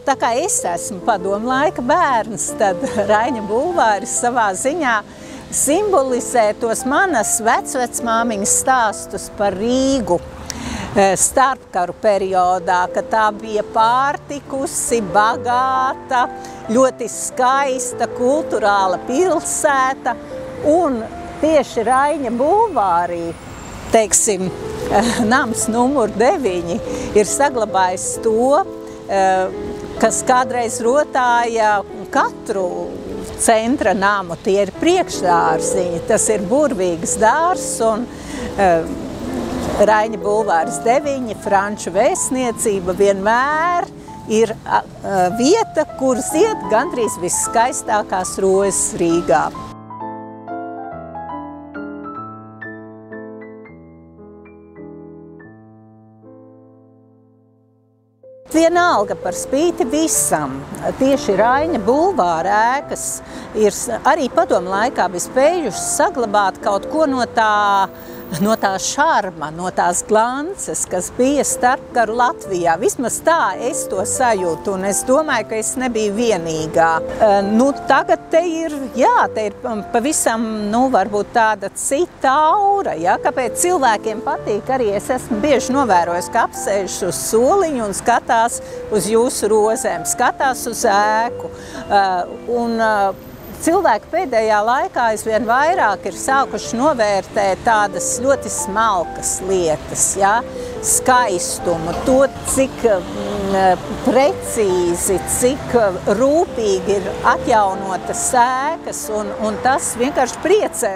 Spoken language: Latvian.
Tā kā es esmu padomu laika bērns, tad Raiņa bulvāris savā ziņā simbolizē tos manas vecvecmāmiņas stāstus par Rīgu starpkaru periodā, ka tā bija pārtikusi, bagāta, ļoti skaista, kulturāla pilsēta, un tieši Raiņa bulvārī, teiksim, nams numur 9 ir saglabājis to, kas kādreiz rotāja katru centra namu. Tie ir priekšdārziņi, tas ir burvīgs dārzs un Raiņa bulvāris 9, franču vēstniecība vienmēr ir vieta, kur zied gandrīz visskaistākās rozes Rīgā. Vienalga par spīti visam, tieši Raiņa bulvāra ēkas ir arī padomu laikā bija spējušas saglabāt kaut ko no tā šarma, no tās glances, kas bija starpkaru Latvijā. Vismaz tā es to sajūtu, un es domāju, ka es nebiju vienīgā. Tagad te ir pavisam, varbūt tāda cita aura, ja? Kāpēc cilvēkiem patīk arī, es esmu bieži novērojis, ka apsēžas uz soliņu un skatās uz jūsu rozēm, skatās uz ēku. Cilvēki pēdējā laikā aizvien vairāk ir sākuši novērtēt tādas ļoti smalkas lietas, ja? Skaistumu, to, cik precīzi, cik rūpīgi ir atjaunotas ēkas, un tas vienkārši priecē.